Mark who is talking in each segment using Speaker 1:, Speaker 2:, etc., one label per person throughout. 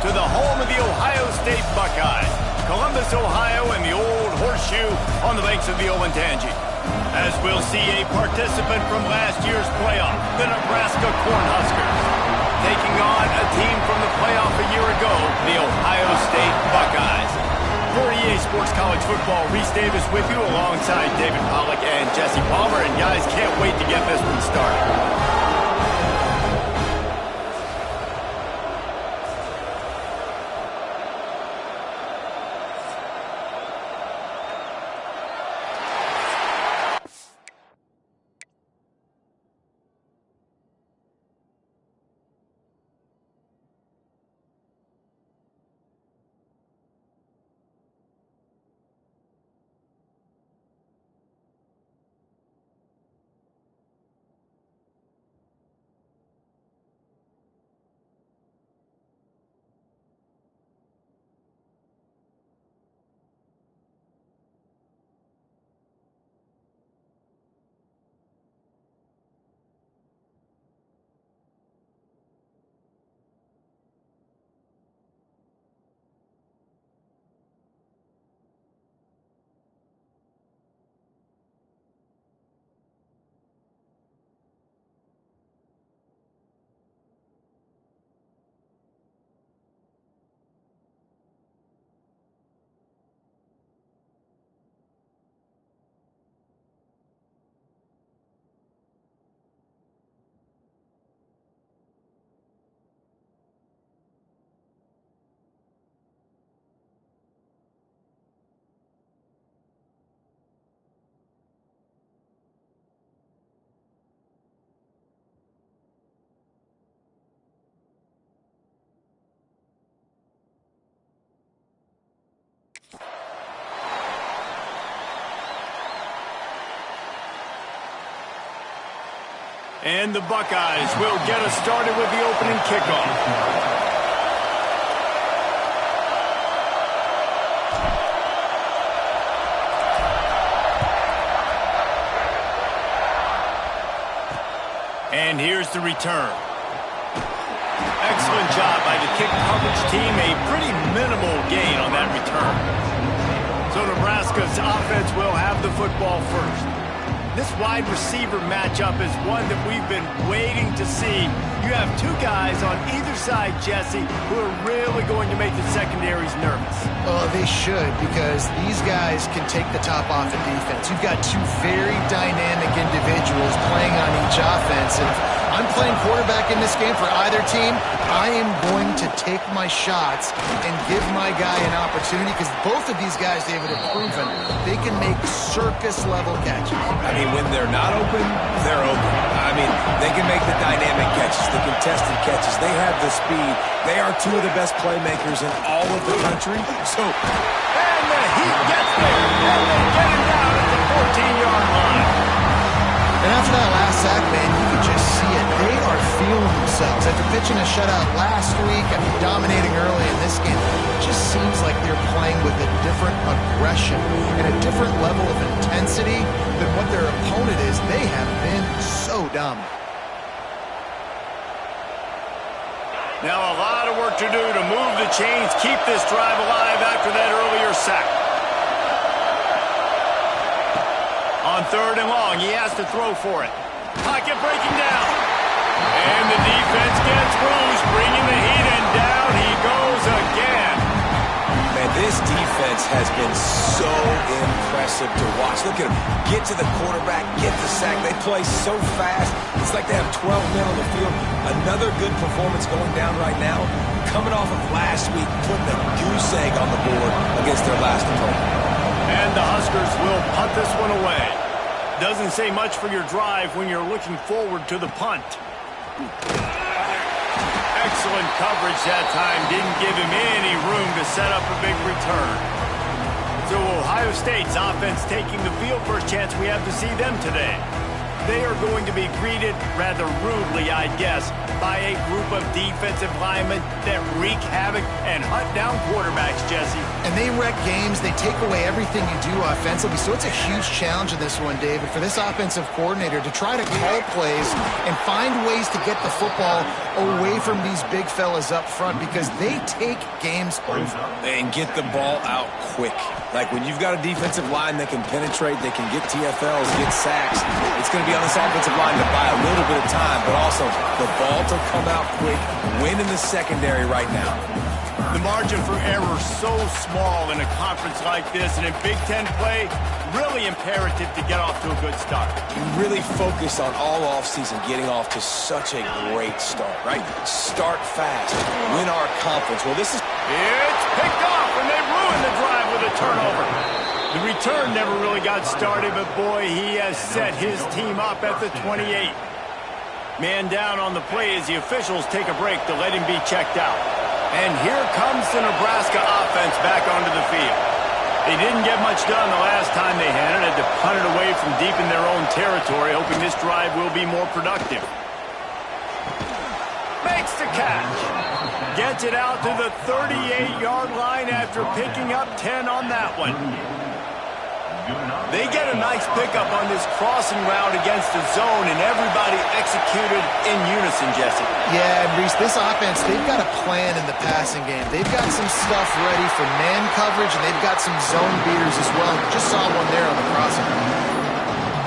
Speaker 1: to the home of the Ohio State Buckeyes, Columbus, Ohio, and the Old Horseshoe on the banks of the Olentangy. As we'll see a participant from last year's playoff, the Nebraska Cornhuskers, taking on a team from the playoff a year ago, the Ohio State Buckeyes. For EA Sports College Football, Reese Davis with you alongside David Pollack and Jesse Palmer. And guys, can't wait to get this one started. And the Buckeyes will get us started with the opening kickoff. And here's the return. Excellent job by the kick coverage team. A pretty minimal gain on that return. So Nebraska's offense will have the football first. This wide receiver matchup is one that we've been waiting to see. You have two guys on either side, Jesse, who are really going to make the secondaries nervous.
Speaker 2: Oh, they should, because these guys can take the top off the defense. You've got two very dynamic individuals playing on each offense, and if I'm playing quarterback in this game for either team, I am going to take my shots and give my guy an opportunity, because both of these guys, David, have proven they can make circus-level catches.
Speaker 3: I mean, when they're not open, they're open. I mean, they can make the dynamic catches, the contested catches. They have the speed. They are two of the best playmakers in all of the country.
Speaker 1: And the heat gets there, and they get him down at the 14-yard line.
Speaker 2: And after that last sack, man, you can just see it. They are feeling themselves. After pitching a shutout last week, after dominating early in this game, it just seems like they're playing with a different aggression and a different level of intensity than what their opponent is. They have been so dominant.
Speaker 1: Now a lot of work to do to move the chains, keep this drive alive after that earlier sack. On 3rd and long, he has to throw for it. Pocket breaking down. And the defense gets bruised, bringing the heat, and down he goes again.
Speaker 3: Man, this defense has been so impressive to watch. Look at them. Get to the quarterback, get the sack. They play so fast. It's like they have 12 men on the field. Another good performance going down right now. Coming off of last week, putting a goose egg on the board against their last opponent.
Speaker 1: And the Huskers will punt this one away. Doesn't say much for your drive when you're looking forward to the punt. Excellent coverage that time. Didn't give him any room to set up a big return. So Ohio State's offense taking the field. First chance we have to see them today. they are going to be greeted rather rudely, I guess, by a group of defensive linemen that wreak havoc and hunt down quarterbacks, Jesse.
Speaker 2: And they wreck games. They take away everything you do offensively. So it's a huge challenge in this one, David, for this offensive coordinator to try to call plays and find ways to get the football away from these big fellas up front because they take games over.
Speaker 3: And get the ball out quick. Like when you've got a defensive line that can penetrate, they can get TFLs, get sacks, it's going to be on this offensive line to buy a little bit of time, but also the ball to come out quick, win in the secondary right now.
Speaker 1: The margin for error so small in a conference like this, and in Big Ten play, really imperative to get off to a good start.
Speaker 3: You really focus on all offseason getting off to such a great start, right? Start fast, win our conference. Well, this is...
Speaker 1: It's picked off, and they ruined the drive with a turnover. The return never really got started, but boy, he has set his team up at the 28. Man down on the play as the officials take a break to let him be checked out. And here comes the Nebraska offense back onto the field. They didn't get much done the last time they had it. Had to punt it away from deep in their own territory, hoping this drive will be more productive. Makes the catch. Gets it out to the 38-yard line after picking up 10 on that one. They get a nice pickup on this crossing route against the zone, and everybody executed in unison, Jesse.
Speaker 2: Yeah, and Reese, this offense, they've got a plan in the passing game. They've got some stuff ready for man coverage, and they've got some zone beaters as well. Just saw one there on the crossing route.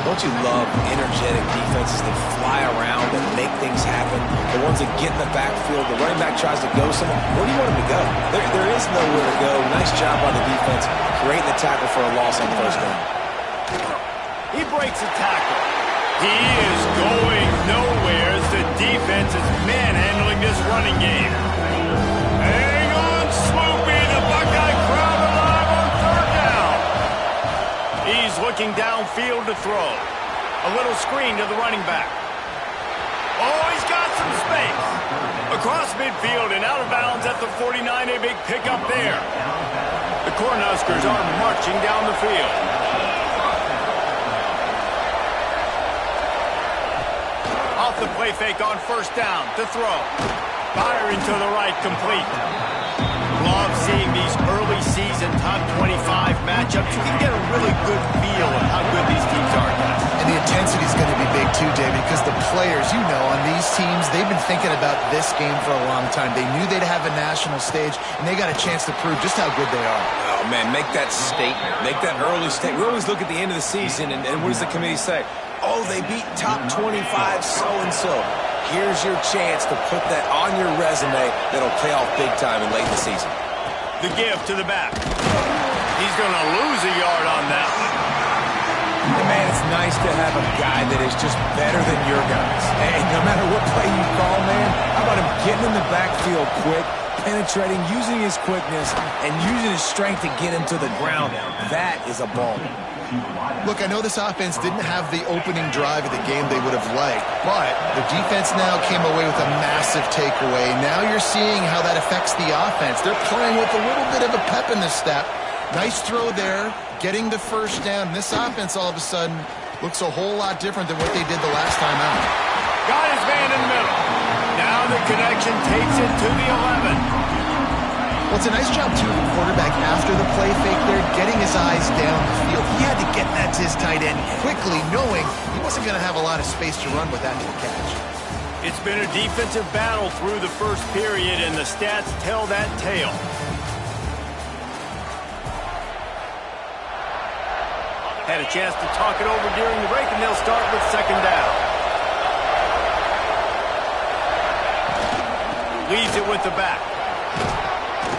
Speaker 3: Don't you love energetic defenses that fly around and make things happen? The ones that get in the backfield, the running back tries to go somewhere. Where do you want him to go? There is nowhere to go. Nice job by the defense, creating the tackle for a loss on first down.
Speaker 1: He breaks a tackle. He is going nowhere as the defense is manhandling this running game. Hang on, Swoopy, the Buckeye crowd alive on third down. He's looking downfield to throw. A little screen to the running back. Oh, he's got some space. Across midfield and out of bounds at the 49, a big pickup there. The Cornhuskers are marching down the field. Off the play fake on first down to throw. Firing to the right, complete. Love seeing these early season top 25 matchups. You can get a really good feel of how good these teams are.
Speaker 2: And the intensity is going to be big too, David, because the players, you know, on these teams, they've been thinking about this game for a long time. They knew they'd have a national stage, and they got a chance to prove just how good they are.
Speaker 3: Oh, man, make that statement. Make that early statement. We always look at the end of the season, and what does the committee say? Oh, they beat top 25 so-and-so. Here's your chance to put that on your resume that'll pay off big time in late in the season.
Speaker 1: The give to the back. He's going to lose a yard on that.
Speaker 3: And man, it's nice to have a guy that is just better than your guys. Hey, no matter what play you call, man, how about him getting in the backfield quick, penetrating, using his quickness, and using his strength to get him to the ground. That is a ball.
Speaker 2: Look, I know this offense didn't have the opening drive of the game they would have liked, but the defense now came away with a massive takeaway. Now you're seeing how that affects the offense. They're playing with a little bit of a pep in the step. Nice throw there, getting the first down. This offense all of a sudden looks a whole lot different than what they did the last time out.
Speaker 1: Got his man in the middle. Now the connection takes it to the 11.
Speaker 2: Well, it's a nice job, too, of the quarterback after the play fake there, getting his eyes down the field. He had to get that to his tight end quickly, knowing he wasn't going to have a lot of space to run with after the catch.
Speaker 1: It's been a defensive battle through the first period, and the stats tell that tale. Had a chance to talk it over during the break, and they'll start with second down. Leaves it with the back.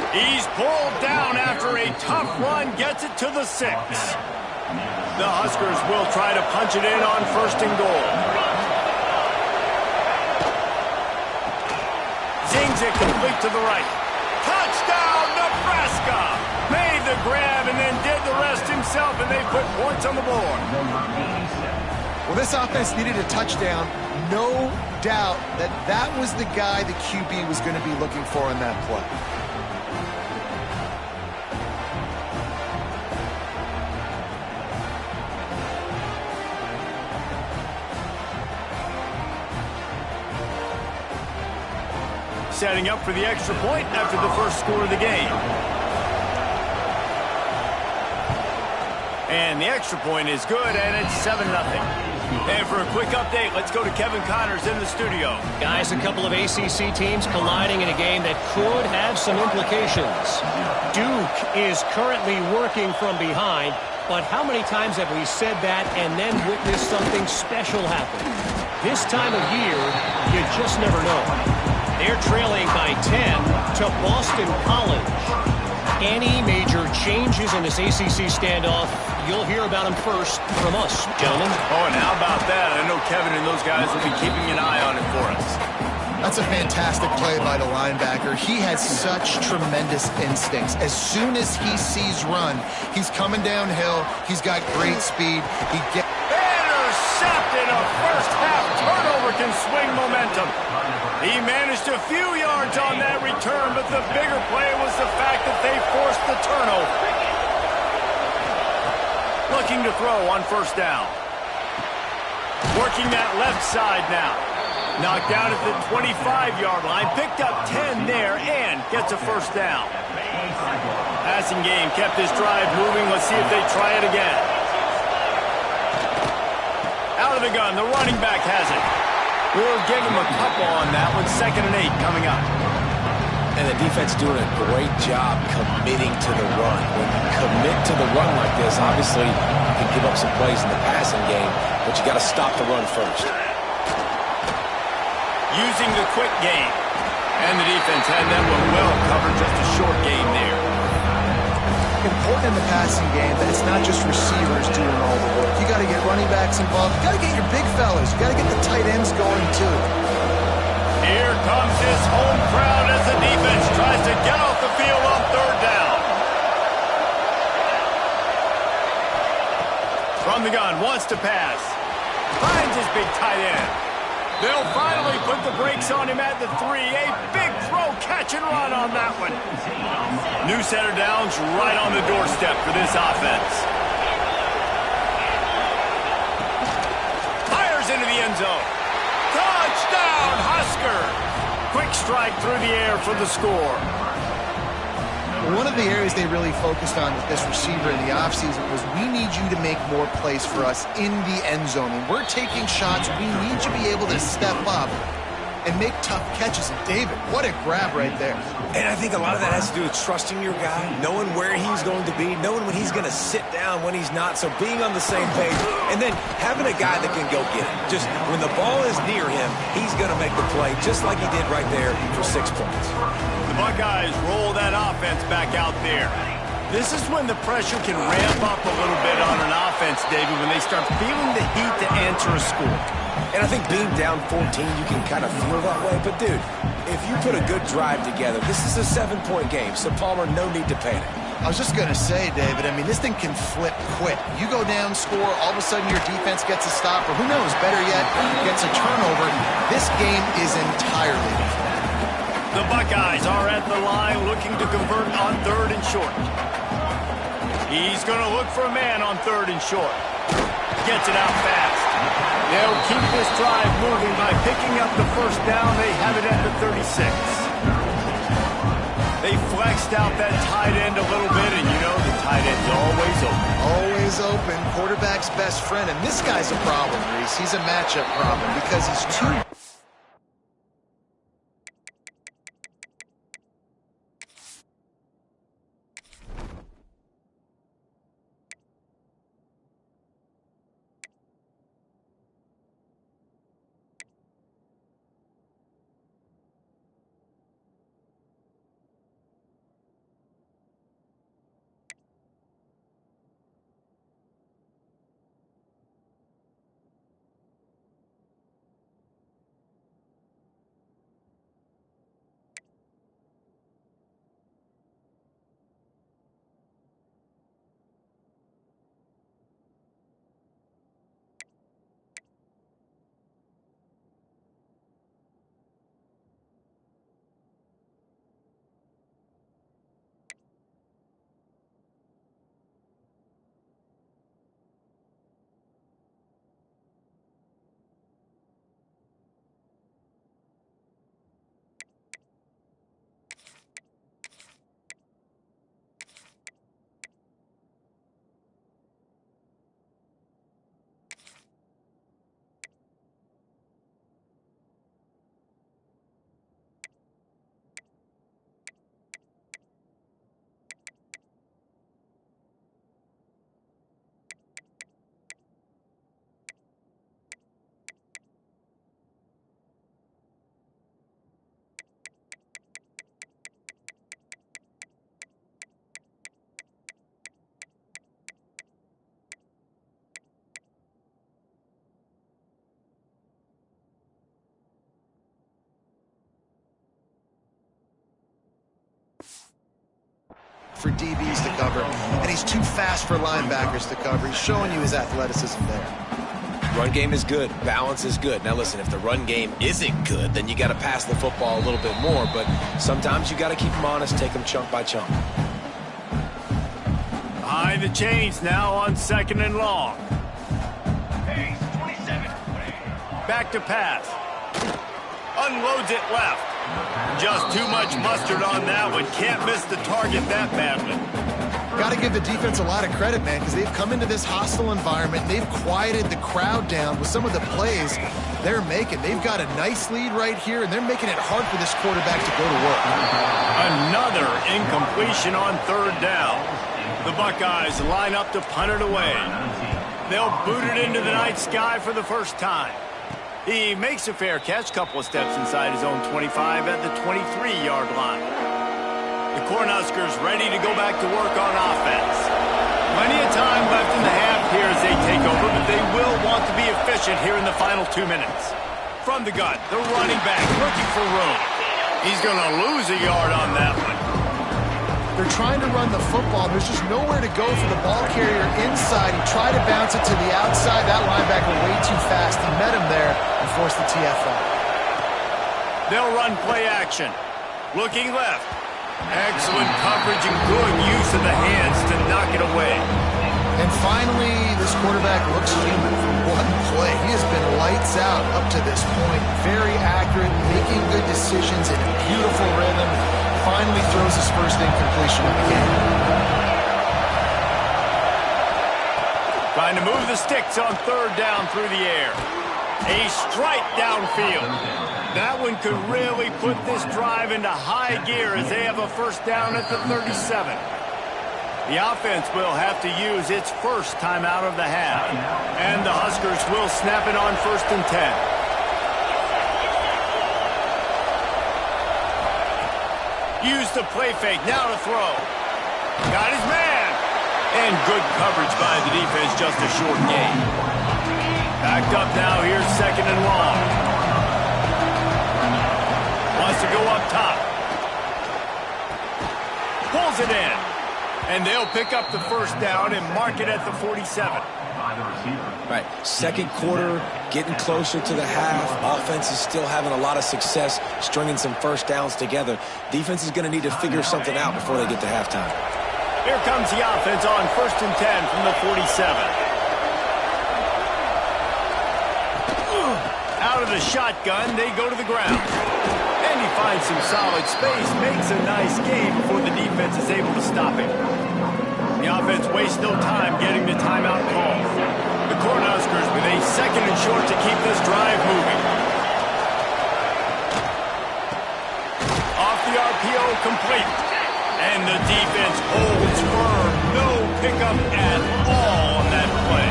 Speaker 1: He's pulled down after a tough run, gets it to the 6. The Huskers will try to punch it in on first and goal. Zings it complete to the right. Touchdown, Nebraska! Made the grab and then did the rest himself, and they put points on the board.
Speaker 2: Well, this offense needed a touchdown. No doubt that that was the guy the QB was going to be looking for on that play.
Speaker 1: setting up for the extra point after the first score of the game. And the extra point is good, and it's 7-0. And for a quick update, let's go to Kevin Connors in the studio.
Speaker 4: Guys, a couple of ACC teams colliding in a game that could have some implications. Duke is currently working from behind, but how many times have we said that and then witnessed something special happen? This time of year, you just never know. They're trailing by 10 to Boston College. Any major changes in this ACC standoff, you'll hear about them first from us, gentlemen.
Speaker 1: Oh, and how about that? I know Kevin and those guys will be keeping an eye on it for us.
Speaker 2: That's a fantastic play by the linebacker. He has such tremendous instincts. As soon as he sees run, he's coming downhill. He's got great speed.
Speaker 1: Intercepted. A first-half turnover can swing momentum. He managed a few yards on that return, but the bigger play was the fact that they forced the turnover. Looking to throw on first down. Working that left side now. Knocked out at the 25-yard line. Picked up 10 there and gets a first down. Passing game kept this drive moving. Let's see if they try it again. Out of the gun. The running back has it. We'll give him a couple on that one. 2nd and 8 coming up.
Speaker 3: And the defense doing a great job committing to the run. When you commit to the run like this, obviously you can give up some plays in the passing game, but you got to stop the run first.
Speaker 1: Using the quick game. And the defense had that one well covered. Just a short game there.
Speaker 2: Important in the passing game that it's not just receivers doing all the work. You got to get running backs involved. You got to get your big fellas. You got to get the tight ends going too.
Speaker 1: Here comes his home crowd as the defense tries to get off the field on 3rd down. From the gun, wants to pass. Finds his big tight end. They'll finally put the brakes on him at the 3. A big throw, catch and run on that one. New set of downs right on the doorstep for this offense. Fires into the end zone. Touchdown, Husker! Quick strike through the air for the score.
Speaker 2: One of the areas they really focused on with this receiver in the offseason was we need you to make more plays for us in the end zone. When we're taking shots, we need you to be able to step up and make tough catches. And David, what a grab right there.
Speaker 3: And I think a lot of that has to do with trusting your guy, knowing where he's going to be, knowing when he's going to sit down, when he's not, so being on the same page, and then having a guy that can go get it. Just when the ball is near him, he's going to make the play, just like he did right there for 6 points.
Speaker 1: The Buckeyes roll that offense back out there. This is when the pressure can ramp up a little bit on an offense, David, when they start feeling the heat to answer a score.
Speaker 3: And I think being down 14, you can kind of feel that way. But, dude, if you put a good drive together, this is a 7-point game, so Palmer, no need to panic.
Speaker 2: I was just going to say, David, I mean, this thing can flip quick. You go down, score, all of a sudden your defense gets a stop, or who knows, better yet, gets a turnover. This game is entirely different.
Speaker 1: The Buckeyes are at the line looking to convert on 3rd and short. He's going to look for a man on 3rd and short. Gets it out fast. They'll keep this drive moving by picking up the first down. They have it at the 36. They flexed out that tight end a little bit, and you know the tight end's always open.
Speaker 2: Always open. Quarterback's best friend. And this guy's a problem, Reese. He's a matchup problem because he's too... for DBs to cover, and he's too fast for linebackers to cover. He's showing you his athleticism there.
Speaker 3: Run game is good. Balance is good. Now, listen, if the run game isn't good, then you got to pass the football a little bit more. But sometimes you got to keep them honest, take them chunk by chunk.
Speaker 1: Behind the chains now on 2nd and long. Back to pass. Unloads it left. Just too much mustard on that one. Can't miss the target that badly.
Speaker 2: Got to give the defense a lot of credit, man, because they've come into this hostile environment. And they've quieted the crowd down with some of the plays they're making. They've got a nice lead right here, and they're making it hard for this quarterback to go to work.
Speaker 1: Another incompletion on 3rd down. The Buckeyes line up to punt it away. They'll boot it into the night sky for the first time. He makes a fair catch, couple of steps inside his own 25 at the 23-yard line. The Cornhuskers ready to go back to work on offense. Plenty of time left in the half here as they take over, but they will want to be efficient here in the final 2 minutes. From the gun, the running back looking for room. He's going to lose a yard on that one.
Speaker 2: They're trying to run the football. There's just nowhere to go for the ball carrier inside. He tried to bounce it to the outside. That linebacker way too fast. He met him there and forced the TFL.
Speaker 1: They'll run play action. Looking left. Excellent coverage and good use of the hands to knock it away.
Speaker 2: And finally, this quarterback looks human for one play. He has been lights out up to this point. Very accurate, making good decisions in a beautiful rhythm. Finally throws his first incompletion of the game.
Speaker 1: Trying to move the sticks on 3rd down through the air. A strike downfield. That one could really put this drive into high gear as they have a first down at the 37. The offense will have to use its first timeout of the half. And the Huskers will snap it on 1st and 10. Use the play fake, now to throw. Got his man. And good coverage by the defense, just a short gain. Backed up now, here's 2nd and long. Wants to go up top. Pulls it in. And they'll pick up the first down and mark it at the 47.
Speaker 3: Right, 2nd quarter, getting closer to the half. Offense is still having a lot of success stringing some first downs together. Defense is going to need to figure something out before they get to halftime.
Speaker 1: Here comes the offense on 1st and 10 from the 47. Out of the shotgun, they go to the ground. And he finds some solid space, makes a nice game before the defense is able to stop him. The offense wastes no time getting the timeout call. The Cornhuskers with a 2nd and short to keep this drive moving. Off the RPO, complete. And the defense holds firm. No pickup at all on that play.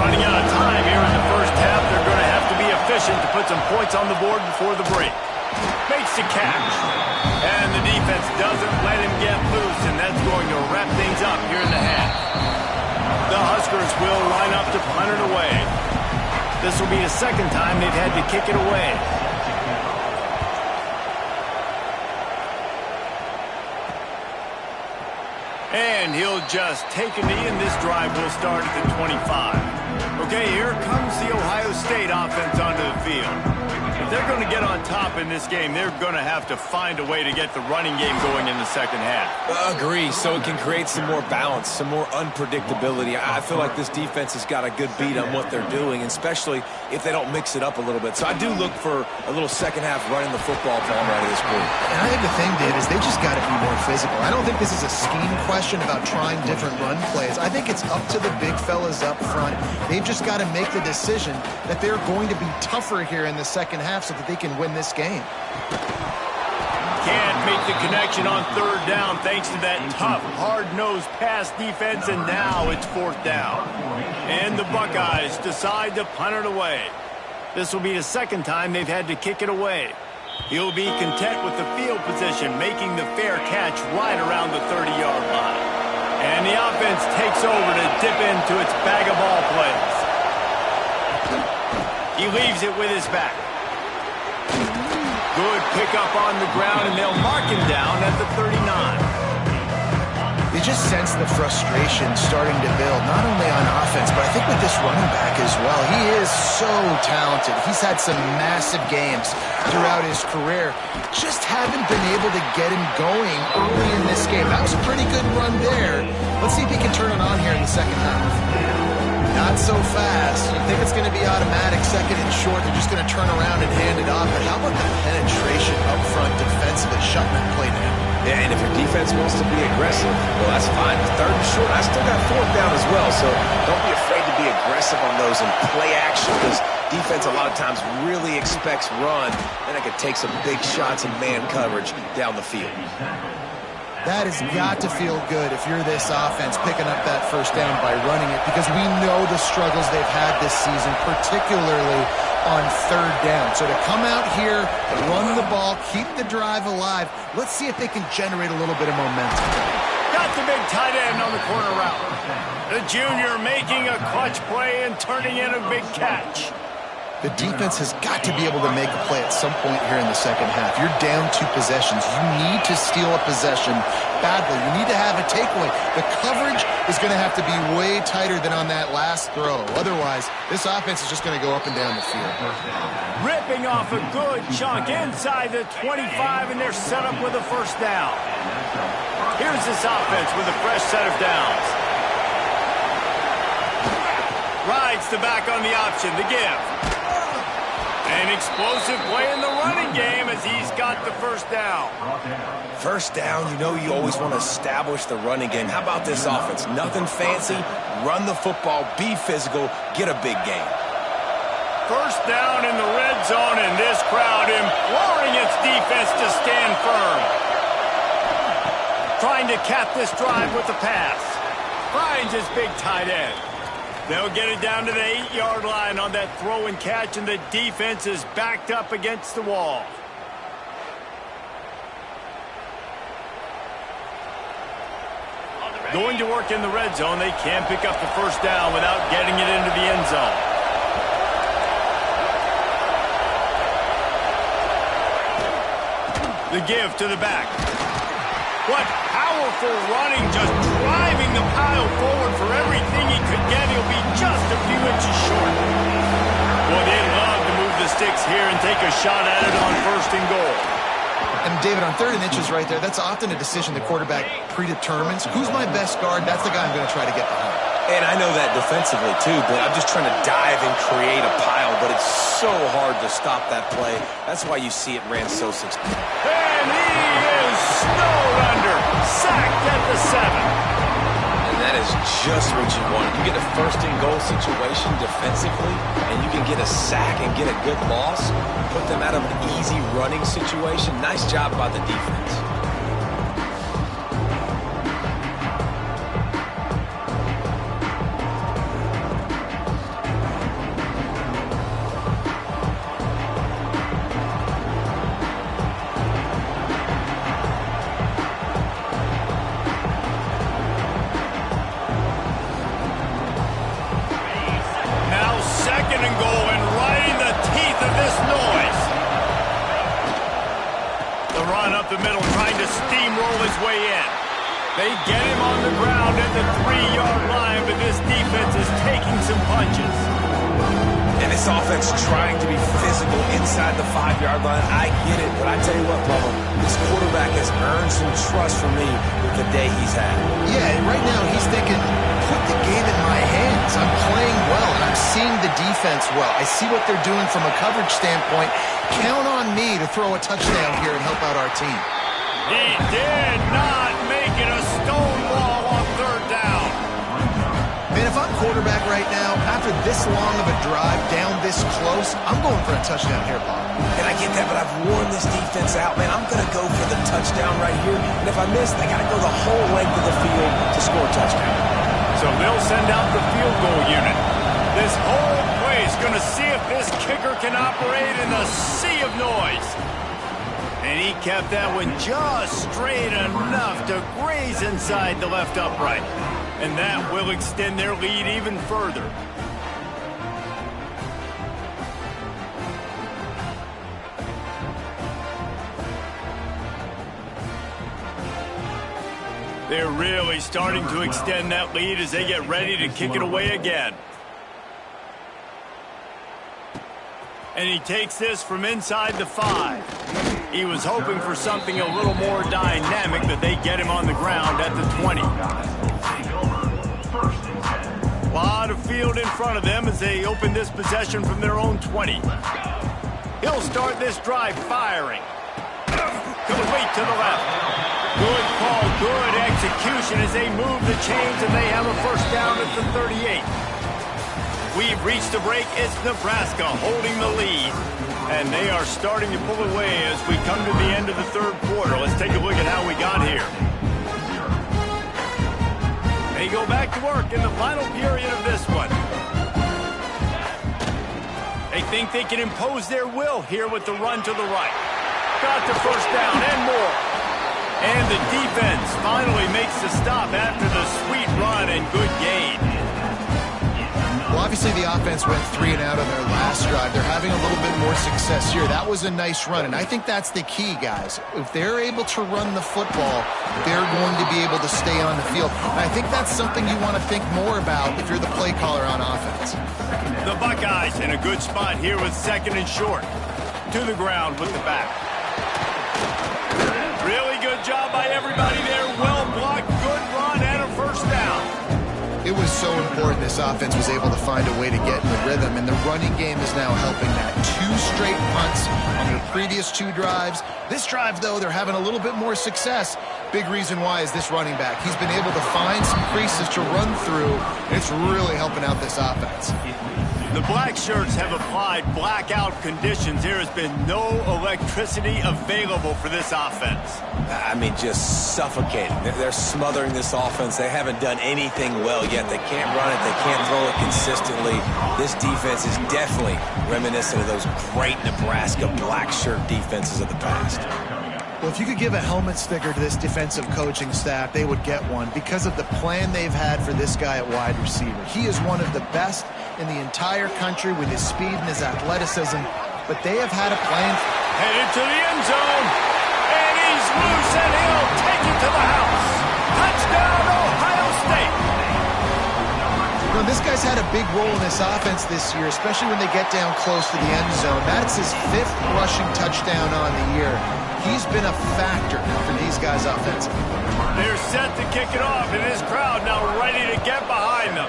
Speaker 1: Running out of time here in the first half. They're going to have to be efficient to put some points on the board before the break. Makes the catch. And the defense doesn't let him get loose, and that's going to wrap things up here in the half. The Huskers will line up to punt it away. This will be the 2nd time they've had to kick it away. And he'll just take a knee, and this drive will start at the 25. Okay, here comes the Ohio State offense onto the field. If they're going to get on top in this game, they're going to have to find a way to get the running game going in the 2nd half.
Speaker 3: Agree, so it can create some more balance, some more unpredictability. I feel like this defense has got a good beat on what they're doing, especially if they don't mix it up a little bit. So I do look for a little 2nd half running the football ball right at this point.
Speaker 2: And I think the thing, Dave, is they just got to be more physical. I don't think this is a scheme question about trying different run plays. I think it's up to the big fellas up front. They've just got to make the decision that they're going to be tougher here in the 2nd half so that they can win this game.
Speaker 1: Can't make the connection on 3rd down thanks to that tough, hard-nosed pass defense, and now it's 4th down. And the Buckeyes decide to punt it away. This will be the 2nd time they've had to kick it away. He'll be content with the field position, making the fair catch right around the 30-yard line. And the offense takes over to dip into its bag of ball plays. He leaves it with his back. Good pickup on the ground, and they'll mark him down at the 39.
Speaker 2: You just sense the frustration starting to build, not only on offense, but I think with this running back as well. He is so talented. He's had some massive games throughout his career. Just haven't been able to get him going early in this game. That was a pretty good run there. Let's see if he can turn it on here in the second half. Not so fast. You think it's going to be automatic, second and short. They're just going to turn around and hand it off. But how about the penetration up front defensively, shutting that play down?
Speaker 3: Yeah, and if your defense wants to be aggressive, well, that's fine. Third and short, I still got fourth down as well. So don't be afraid to be aggressive on those and play action, because defense a lot of times really expects run, and it can take some big shots in man coverage down the field.
Speaker 2: That has got to feel good if you're this offense picking up that first down by running it, because we know the struggles they've had this season, particularly on third down. So to come out here, run the ball, keep the drive alive, let's see if they can generate a little bit of momentum.
Speaker 1: Got the big tight end on the corner route. The junior making a clutch play and turning in a big catch.
Speaker 2: The defense has got to be able to make a play at some point here in the second half. You're down 2 possessions. You need to steal a possession badly. You need to have a takeaway. The coverage is going to have to be way tighter than on that last throw. Otherwise, this offense is just going to go up and down the field.
Speaker 1: Ripping off a good chunk inside the 25, and they're set up with a first down. Here's this offense with a fresh set of downs. Rides the back on the option, the give. An explosive play in the running game as he's got the first down.
Speaker 3: First down, you know you always want to establish the running game. How about this offense? Nothing fancy. Run the football, be physical, get a big gain.
Speaker 1: First down in the red zone, and this crowd imploring its defense to stand firm. Trying to cap this drive with the pass. Finds his big tight end. They'll get it down to the 8-yard line on that throw and catch, and the defense is backed up against the wall. Going to work in the red zone. They can't pick up the first down without getting it into the end zone. The give to the back. What powerful running, just driving the pile forward for everything he could get. He'll be just a few inches short. Well, they'd love to move the sticks here and take a shot at it on first and goal.
Speaker 2: And David, on third and inches right there, that's often a decision the quarterback predetermines. Who's my best guard? That's the guy I'm going to try to get behind.
Speaker 3: And I know that defensively too, but I'm just trying to dive and create a pile, but it's so hard to stop that play. That's why you see it ran so successful.
Speaker 1: And he is snowed under, sacked at the 7.
Speaker 3: And that is just what you want. You get a first and goal situation defensively, and you can get a sack and get a good loss, put them out of an easy running situation. Nice job by the defense.
Speaker 1: They get him on the ground at the 3-yard line, but this defense is taking some punches.
Speaker 3: And this offense trying to be physical inside the 5-yard line. I get it, but I tell you what, Bubba, this quarterback has earned some trust from me with the day he's had.
Speaker 2: Yeah, and right now he's thinking, put the game in my hands. I'm playing well, and I'm seeing the defense well. I see what they're doing from a coverage standpoint. Count on me to throw a touchdown here and help out our team.
Speaker 1: He did not make it a stonewall on third down.
Speaker 2: Man, if I'm quarterback right now, after this long of a drive down this close, I'm going for a touchdown here, Bob.
Speaker 3: And I get that, but I've worn this defense out, man. I'm going to go for the touchdown right here. And if I miss, they got to go the whole length of the field to score a touchdown.
Speaker 1: So they'll send out the field goal unit. This whole play is going to see if this kicker can operate in the sea of noise. And he kept that one just straight enough to graze inside the left upright. And that will extend their lead even further. They're really starting to extend that lead as they get ready to kick it away again. And he takes this from inside the 5. He was hoping for something a little more dynamic, but they get him on the ground at the 20. A lot of field in front of them as they open this possession from their own 20. He'll start this drive firing. Complete to the left. Good call, good execution as they move the chains and they have a first down at the 38. We've reached the break. It's Nebraska holding the lead. And they are starting to pull away as we come to the end of the third quarter. Let's take a look at how we got here. They go back to work in the final period of this one. They think they can impose their will here with the run to the right. Got the first down and more. And the defense finally makes the stop after the sweet run and good gain.
Speaker 2: Well, obviously the offense went 3 and out on their last drive. They're having a little bit more success here. That was a nice run, and I think that's the key, guys. If they're able to run the football, they're going to be able to stay on the field. And I think that's something you want to think more about if you're the play caller on offense.
Speaker 1: The Buckeyes in a good spot here with 2nd and short. To the ground with the back. Really good job by everybody there. Well blocked, good run, and a first down.
Speaker 2: It was so important this offense was able to find a way to get in the rhythm, and the running game is now helping that. 2 straight punts on their previous 2 drives. This drive, though, they're having a little bit more success. Big reason why is this running back. He's been able to find some creases to run through, and it's really helping out this offense.
Speaker 1: The black shirts have applied blackout conditions. There has been no electricity available for this offense.
Speaker 3: I mean, just suffocating. They're smothering this offense. They haven't done anything well yet. They can't run it. They can't throw it consistently. This defense is definitely reminiscent of those great Nebraska black shirt defenses of the past.
Speaker 2: Well, if you could give a helmet sticker to this defensive coaching staff, they would get one because of the plan they've had for this guy at wide receiver. He is one of the best in the entire country with his speed and his athleticism, but they have had a plan.
Speaker 1: Headed to the end zone, and he's loose, and he'll take it to the house. Touchdown, Ohio State.
Speaker 2: You know, this guy's had a big role in this offense this year, especially when they get down close to the end zone. That's his 5th rushing touchdown on the year. He's been a factor for these guys offensively.
Speaker 1: They're set to kick it off, and his crowd now ready to get behind them.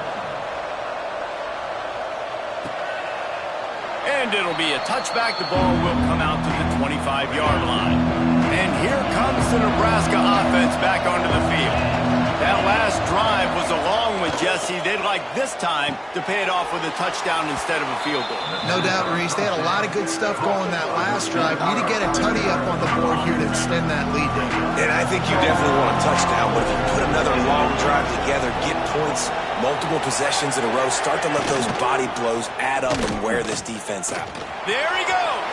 Speaker 1: And it'll be a touchback. The ball will come out to the 25-yard line. And here comes the Nebraska offense back onto the field. That last drive was a long one, Jesse. They'd like this time to pay it off with a touchdown instead of a field goal.
Speaker 2: No doubt, Reese. They had a lot of good stuff going that last drive. Need to get a tutty up on the board here to extend that lead down.
Speaker 3: And I think you definitely want a touchdown, but if you put another long drive together, get points, multiple possessions in a row, start to let those body blows add up and wear this defense out.
Speaker 1: There he goes.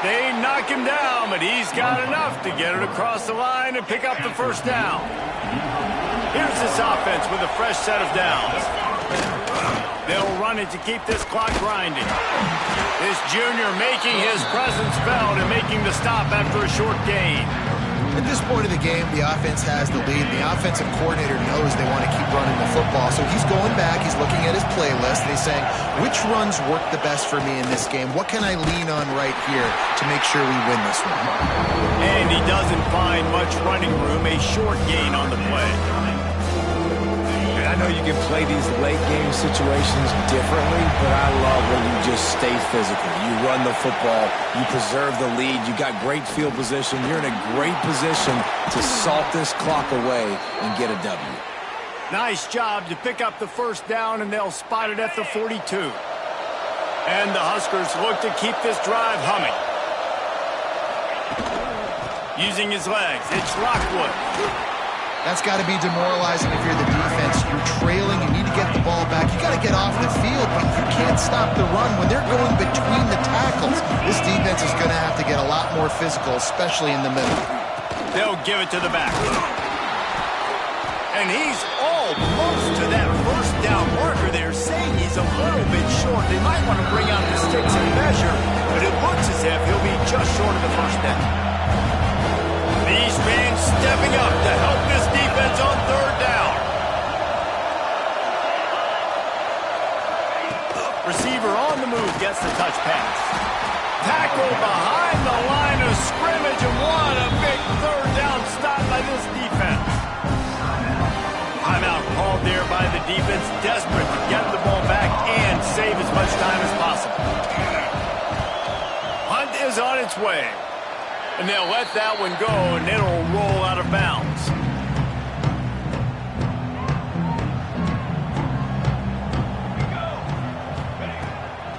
Speaker 1: They knock him down, but he's got enough to get it across the line and pick up the first down. Here's this offense with a fresh set of downs. They'll run it to keep this clock grinding. This junior making his presence felt and making the stop after a short gain.
Speaker 2: At this point of the game, the offense has the lead. The offensive coordinator knows they want to keep running the football. So he's going back, he's looking at his playlist, and he's saying, which runs work the best for me in this game? What can I lean on right here to make sure we win this one?
Speaker 1: And he doesn't find much running room, a short gain on the play.
Speaker 3: I know you can play these late game situations differently, but I love when you just stay physical. You run the football, you preserve the lead, you got great field position, you're in a great position to salt this clock away and get a W.
Speaker 1: Nice job to pick up the first down, and they'll spot it at the 42. And the Huskers look to keep this drive humming. Using his legs, it's Lockwood.
Speaker 2: That's got to be demoralizing if you're the defense. You're trailing, you need to get the ball back. You got to get off the field, but you can't stop the run. When they're going between the tackles, this defense is going to have to get a lot more physical, especially in the middle.
Speaker 1: They'll give it to the back. And he's almost to that first down marker there, saying he's a little bit short. They might want to bring out the sticks and measure, but it looks as if he'll be just short of the first down. These fans stepping up to help one-touch pass. Tackle behind the line of scrimmage, and what a big third down stop by this defense. Timeout called there by the defense, desperate to get the ball back and save as much time as possible. Hunt is on its way. And they'll let that one go, and it'll roll out of bounds.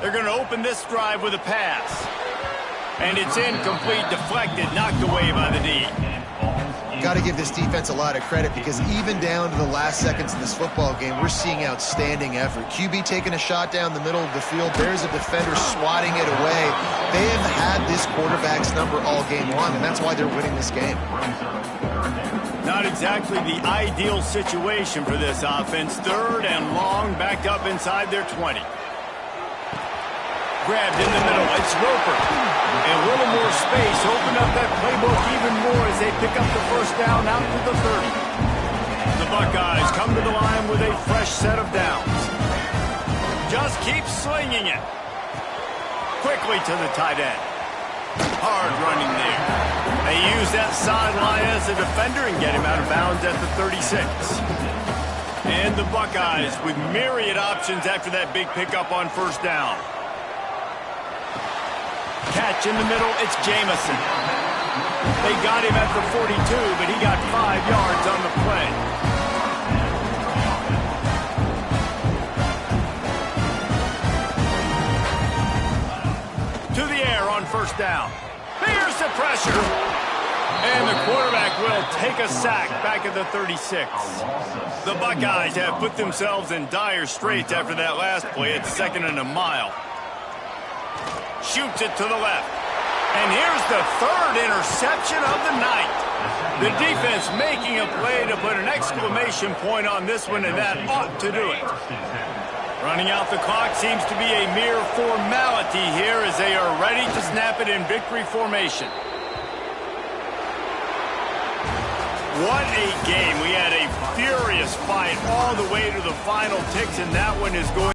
Speaker 1: They're going to open this drive with a pass. And it's incomplete, deflected, knocked away by the D.
Speaker 2: Got to give this defense a lot of credit because even down to the last seconds of this football game, we're seeing outstanding effort. QB taking a shot down the middle of the field. There's a defender swatting it away. They have had this quarterback's number all game long, and that's why they're winning this game.
Speaker 1: Not exactly the ideal situation for this offense. Third and long, backed up inside their 20. Grabbed in the middle. It's Roper. And a little more space. Open up that playbook even more as they pick up the first down out to the 30. The Buckeyes come to the line with a fresh set of downs. Just keep slinging it. Quickly to the tight end. Hard running there. They use that sideline as a defender and get him out of bounds at the 36. And the Buckeyes with myriad options after that big pickup on first down. Catch in the middle, it's Jamison. They got him at the 42, but he got 5 yards on the play. To the air on first down. Here's the pressure. And the quarterback will take a sack back at the 36. The Buckeyes have put themselves in dire straits after that last play. It's 2nd and a mile. Shoots it to the left. And here's the third interception of the night. The defense making a play to put an exclamation point on this one, and that ought to do it. Running out the clock seems to be a mere formality here as they are ready to snap it in victory formation. What a game. We had a furious fight all the way to the final ticks, and that one is going